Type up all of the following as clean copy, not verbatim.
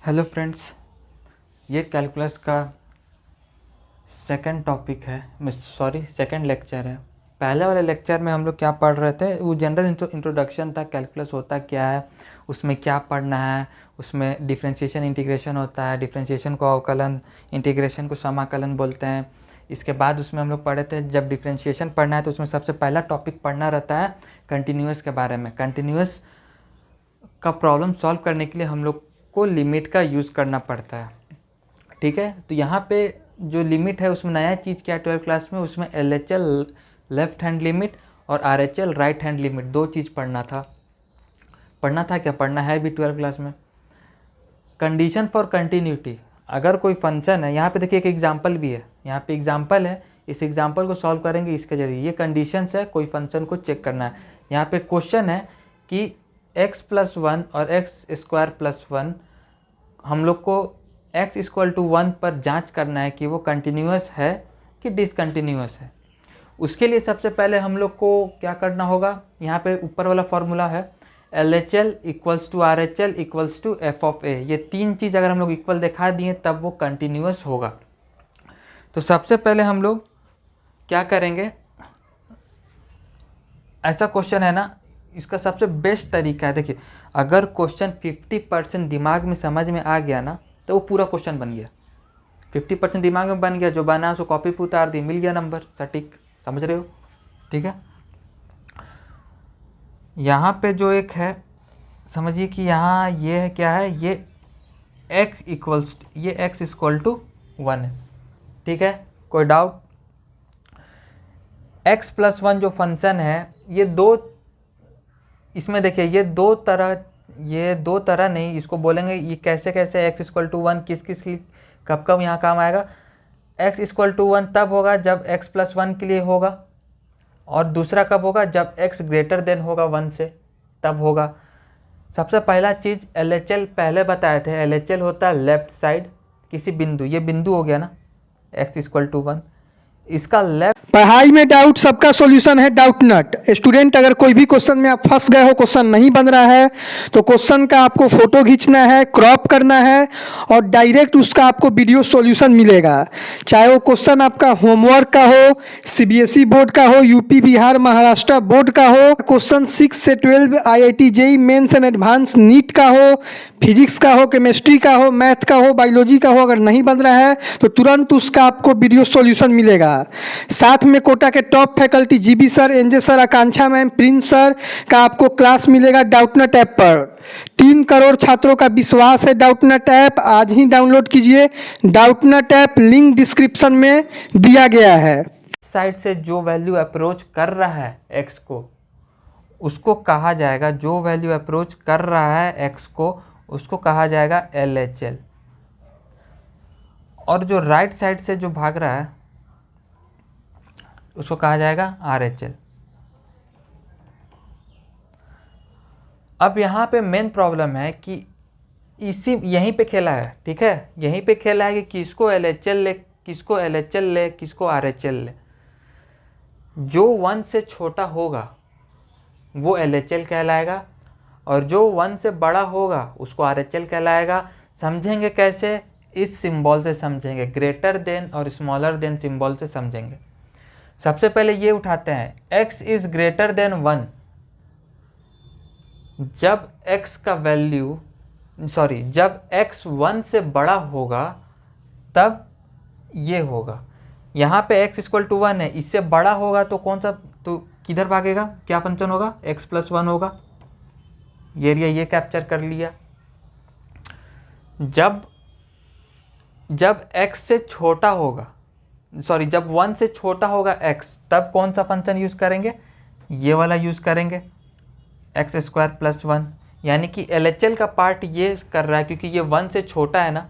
Hello friends, ये calculus का second lecture है। पहले वाले लेक्चर में हम लोग क्या पढ़ रहे थे, वो जनरल इंट्रोडक्शन था। कैलकुलस होता क्या है, उसमें क्या पढ़ना है, उसमें डिफरेंशिएशन इंटीग्रेशन होता है। डिफरेंशिएशन को अवकलन, इंटीग्रेशन को समाकलन बोलते हैं। इसके बाद उसमें हम लोग पढ़े थे, जब डिफरेंशिएशन पढ़ना है तो उसमें सबसे पहला टॉपिक पढ़ना रहता है कंटिन्यूअस के बारे में। कंटिन्यूअस का प्रॉब्लम सॉल्व करने के लिए हम लोग को लिमिट का यूज़ करना पड़ता है, ठीक है। तो यहाँ पे जो लिमिट है उसमें नया चीज़ क्या है 12th क्लास में, उसमें LHL लेफ्ट हैंड लिमिट और RHL राइट हैंड लिमिट, दो चीज़ पढ़ना था क्या पढ़ना है भी 12th क्लास में। कंडीशन फॉर कंटिन्यूटी, अगर कोई फंक्शन है, यहाँ पे देखिए एक एग्जांपल भी है, यहाँ पे एग्जांपल है, इस एग्जांपल को सॉल्व करेंगे इसके जरिए। ये कंडीशंस है, कोई फंक्शन को चेक करना है। यहाँ पे क्वेश्चन है कि x+1 और x²+1 हम लोग को x=1 पर जांच करना है कि वो कंटिन्यूअस है कि डिसकंटिन्यूअस है। उसके लिए सबसे पहले हम लोग को क्या करना होगा, यहाँ पे ऊपर वाला फॉर्मूला है LHL = RHL = f(a). ये तीन चीज़ अगर हम लोग इक्वल दिखा दिए तब वो कंटिन्यूअस होगा। तो सबसे पहले हम लोग क्या करेंगे, ऐसा क्वेश्चन है ना, इसका सबसे बेस्ट तरीका है, देखिए अगर क्वेश्चन 50% दिमाग में समझ में आ गया ना तो वो पूरा क्वेश्चन बन गया। 50% दिमाग में बन गया, जो बना उसको कॉपी पे उतार दी, मिल गया नंबर सटीक। समझ रहे हो, ठीक है। यहाँ पे जो एक है, समझिए कि यहाँ ये है, क्या है, ये x=1 है, ठीक है। कोई डाउट? x+1 जो फंक्शन है, ये दो, इसमें देखिए ये दो तरह नहीं, इसको बोलेंगे ये कैसे कैसे x=1 किस कब कब यहाँ काम आएगा। x=1 तब होगा जब x+1 के लिए होगा, और दूसरा कब होगा, जब x > होगा 1 से, तब होगा। सबसे पहला चीज़ LHL पहले बताए थे, LHL होता है लेफ्ट साइड किसी बिंदु, ये बिंदु हो गया ना x=1, इसका लेफ्ट। पढ़ाई में डाउट सबका सॉल्यूशन है डाउट नट। स्टूडेंट, अगर कोई भी क्वेश्चन में आप फंस गए हो, क्वेश्चन नहीं बन रहा है, तो क्वेश्चन का आपको फोटो खींचना है, क्रॉप करना है और डायरेक्ट उसका आपको वीडियो सॉल्यूशन मिलेगा। चाहे वो क्वेश्चन आपका होमवर्क का हो, CBSE बोर्ड का हो, यूपी बिहार महाराष्ट्र बोर्ड का हो, क्वेश्चन 6 से 12 IIT JEE mains and advance NEET का हो, फिजिक्स का हो, केमिस्ट्री का हो, मैथ का हो, बायोलॉजी का हो, अगर नहीं बन रहा है तो तुरंत उसका आपको वीडियो सॉल्यूशन मिलेगा। साथ में कोटा के top faculty GB sir, NJ sir, Akanksha ma'am, Prince sir का आपको क्लास मिलेगा डाउटनट ऐप पर। 3 करोड़ छात्रों का विश्वास है डाउटनट ऐप। आज ही डाउनलोड कीजिए डाउटनट ऐप, लिंक डिस्क्रिप्शन में दिया गया है। साइड से जो वैल्यू अप्रोच कर रहा है x को, उसको कहा जाएगा, जो वैल्यू अप्रोच कर रहा है x को, उसको कहा जाएगा LHL। और जो राइट साइड से जो भाग रहा है उसको कहा जाएगा RHL। अब यहाँ पे मेन प्रॉब्लम है कि यहीं पे खेला है, ठीक है, यहीं पे खेला है कि किसको LHL ले, किसको LHL ले, किसको RHL ले। जो 1 से छोटा होगा वो LHL कहलाएगा, और जो 1 से बड़ा होगा उसको RHL कहलाएगा। समझेंगे कैसे? इस सिंबल से समझेंगे, ग्रेटर देन और स्मॉलर देन सिंबल से समझेंगे। सबसे पहले ये उठाते हैं, x इज ग्रेटर देन 1 जब x का वैल्यू, जब x 1 से बड़ा होगा तब ये होगा। यहाँ पे x=1 है, इससे बड़ा होगा तो कौन सा, तो किधर भागेगा, क्या फंक्शन होगा, x+1 होगा। ये एरिया ये कैप्चर कर लिया। जब x से छोटा होगा, जब 1 से छोटा होगा x, तब कौन सा फंक्शन यूज़ करेंगे, ये वाला यूज़ करेंगे, x² + 1। यानी कि LHL का पार्ट ये कर रहा है, क्योंकि ये 1 से छोटा है ना,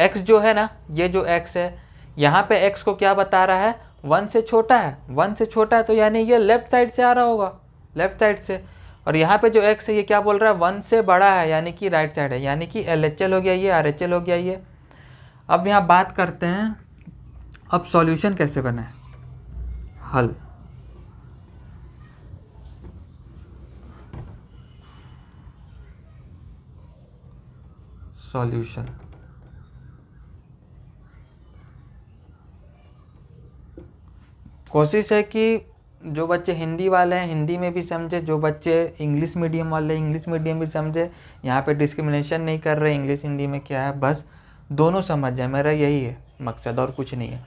x जो है ना, ये जो x है, यहाँ पे x को क्या बता रहा है, 1 से छोटा है, 1 से छोटा है, तो यानी ये लेफ्ट साइड से आ रहा होगा, लेफ्ट साइड से। और यहाँ पे जो x है ये क्या बोल रहा है, 1 से बड़ा है, यानी कि राइट साइड है, यानी कि LHL हो गया ये, RHL हो गया ये। अब यहाँ बात करते हैं, अब सॉल्यूशन कैसे बनाए, हल। सॉल्यूशन। कोशिश है कि जो बच्चे हिंदी वाले हैं हिंदी में भी समझे, जो बच्चे इंग्लिश मीडियम वाले इंग्लिश मीडियम भी समझे। यहाँ पे डिस्क्रिमिनेशन नहीं कर रहे इंग्लिश हिंदी में क्या है, बस दोनों समझ जाए, मेरा यही है मकसद और कुछ नहीं है।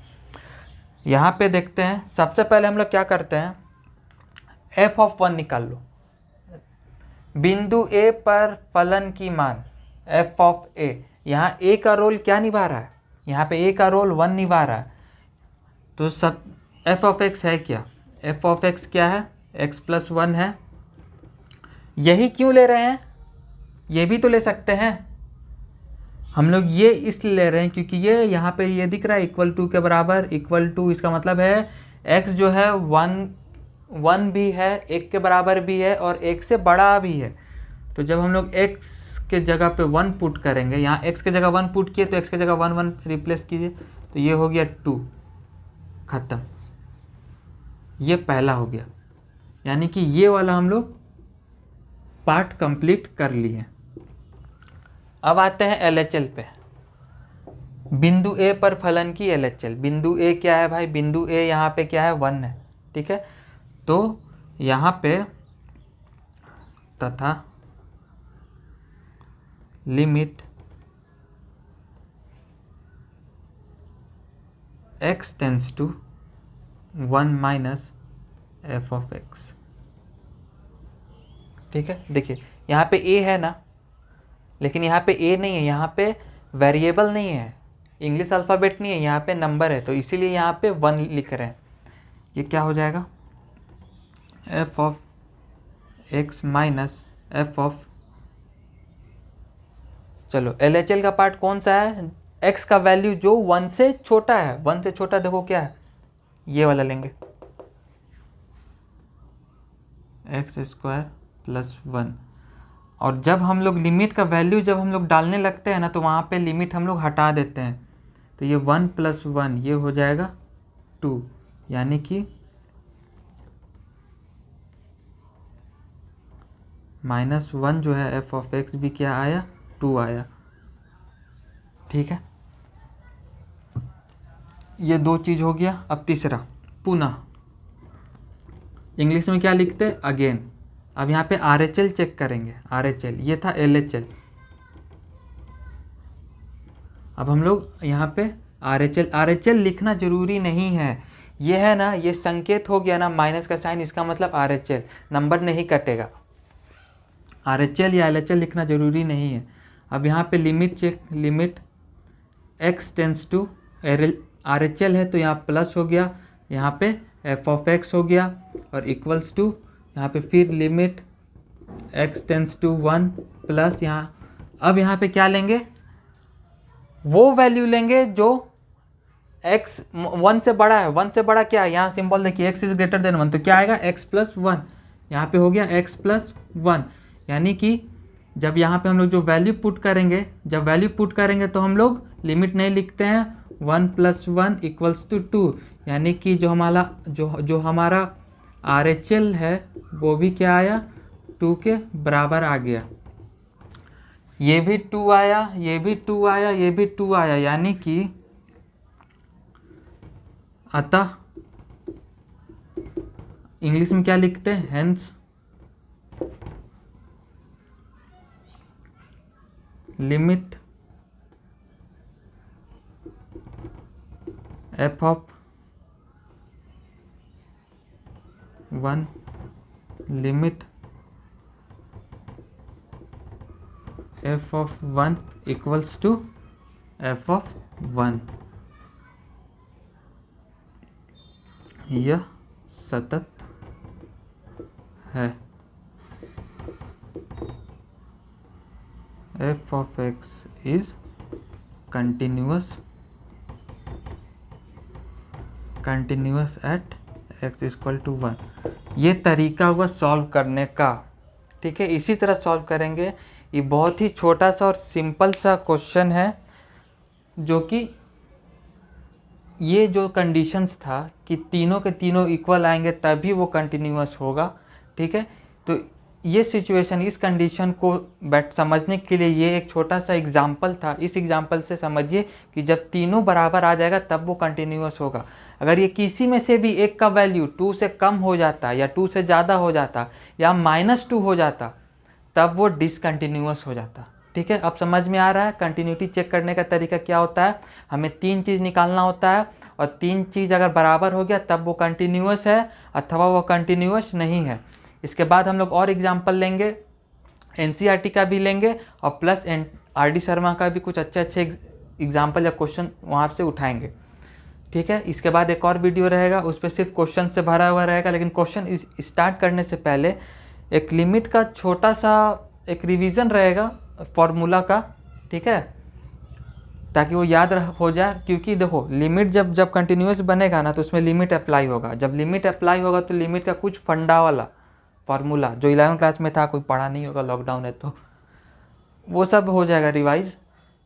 यहाँ पे देखते हैं, सबसे पहले हम लोग क्या करते हैं, f(1) निकाल लो। बिंदु A पर फलन की मान f(a), यहाँ a का रोल क्या निभा रहा है, यहाँ पे a का रोल 1 निभा रहा है। तो सब f(x) है क्या, f(x) क्या है, x+1 है। यही क्यों ले रहे हैं, ये भी तो ले सकते हैं हम लोग, ये इसलिए ले रहे हैं क्योंकि ये यहाँ पे ये दिख रहा है =2 के बराबर, =, इसका मतलब है x जो है 1 भी है, 1 के बराबर भी है और 1 से बड़ा भी है। तो जब हम लोग x के जगह पे 1 पुट करेंगे, यहाँ x के जगह 1 पुट किए तो x के जगह 1 1 रिप्लेस कीजिए, तो ये हो गया 2, ख़त्म। ये पहला हो गया, यानी कि ये वाला हम लोग पार्ट कंप्लीट कर लिए। अब आते हैं LHL पे। बिंदु A पर फलन की LHL। बिंदु A क्या है भाई, बिंदु A यहाँ पे क्या है, 1 है, ठीक है। तो यहाँ पे तथा limit x tends to 1 minus f(x), ठीक है। देखिए यहाँ पे a है ना, लेकिन यहाँ पे a नहीं है, यहाँ पे वेरिएबल नहीं है, इंग्लिश अल्फ़ाबेट नहीं है, यहाँ पे नंबर है, तो इसीलिए यहाँ पे 1 लिख रहे हैं। ये क्या हो जाएगा, f(x) माइनस चलो LHL का पार्ट कौन सा है, x का वैल्यू जो 1 से छोटा है, 1 से छोटा देखो क्या है, ये वाला लेंगे, x² + 1। और जब हम लोग लिमिट का वैल्यू जब हम लोग डालने लगते हैं ना, तो वहाँ पे लिमिट हम लोग हटा देते हैं, तो ये 1 + 1 ये हो जाएगा 2, यानी कि -1 जो है f(x) भी क्या आया, 2 आया, ठीक है। ये 2 चीज़ हो गया। अब तीसरा, पुनः इंग्लिश में क्या लिखते हैं, अगेन। अब यहाँ पे RHL चेक करेंगे, RHL ये था LHL। अब हम लोग यहाँ पे RHL लिखना जरूरी नहीं है, ये है ना, ये संकेत हो गया ना माइनस का साइन, इसका मतलब RHL, नंबर नहीं कटेगा। RHL या LHL लिखना जरूरी नहीं है। अब यहाँ पे limit check, limit x tends to, RHL है तो यहाँ प्लस हो गया, यहाँ पे f(x) हो गया, और इक्वल्स टू यहाँ पे फिर limit x tends to 1 plus यहाँ। अब यहाँ पे क्या लेंगे, वो वैल्यू लेंगे जो x 1 से बड़ा है। 1 से बड़ा क्या है, यहाँ सिंबल देखिए, x > 1, तो क्या आएगा, x+1, यहाँ पे हो गया x+1। यानी कि जब यहाँ पे हम लोग जो वैल्यू पुट करेंगे, जब वैल्यू पुट करेंगे तो हम लोग लिमिट नहीं लिखते हैं, 1 + 1 = 2, यानी कि जो हमारा RHL है वो भी क्या आया, 2 के बराबर आ गया। ये भी 2 आया, ये भी 2 आया, ये भी 2 आया, यानी कि अतः इंग्लिश में क्या लिखते हैं, hence limit f(1) limit f(1) equals to f(1), यह सतत है। f(x) is continuous at x = 1। ये तरीका हुआ सॉल्व करने का, ठीक है। इसी तरह सॉल्व करेंगे। ये बहुत ही छोटा सा और सिंपल सा क्वेश्चन है, जो कि ये जो कंडीशंस था कि तीनों के तीनों इक्वल आएंगे तभी वो कंटिन्यूअस होगा, ठीक है। तो ये सिचुएशन, इस कंडीशन को समझने के लिए ये एक छोटा सा एग्जाम्पल था। इस एग्जाम्पल से समझिए कि जब तीनों बराबर आ जाएगा तब वो कंटिन्यूअस होगा। अगर ये किसी में से भी एक का वैल्यू 2 से कम हो जाता या 2 से ज़्यादा हो जाता या -2 हो जाता तब वो डिसकंटिन्यूअस हो जाता। ठीक है, अब समझ में आ रहा है कंटिन्यूटी चेक करने का तरीका क्या होता है। हमें 3 चीज़ निकालना होता है और 3 चीज़ अगर बराबर हो गया तब वो कंटिन्यूअस है अथवा वो कंटिन्यूअस नहीं है। इसके बाद हम लोग और एग्जाम्पल लेंगे, एनसीईआरटी का भी लेंगे और प्लस आरडी शर्मा का भी कुछ अच्छे एग्जाम्पल या क्वेश्चन वहाँ से उठाएंगे। ठीक है, इसके बाद एक और वीडियो रहेगा, उस पर सिर्फ क्वेश्चन से भरा हुआ रहेगा। लेकिन क्वेश्चन स्टार्ट करने से पहले एक लिमिट का छोटा सा एक रिवीजन रहेगा फॉर्मूला का। ठीक है, ताकि वो याद हो जाए। क्योंकि देखो लिमिट जब कंटिन्यूअस बनेगा ना तो उसमें लिमिट अप्लाई होगा। जब लिमिट अप्लाई होगा तो लिमिट का कुछ फंडा वाला फार्मूला जो 11वीं क्लास में था, कोई पढ़ा नहीं होगा, लॉकडाउन है तो वो सब हो जाएगा रिवाइज,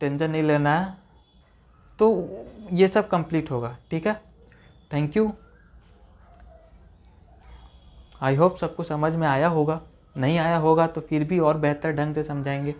टेंशन नहीं लेना है। तो ये सब कंप्लीट होगा। ठीक है, थैंक यू। आई होप सबको समझ में आया होगा, नहीं आया होगा तो फिर भी और बेहतर ढंग से समझाएंगे।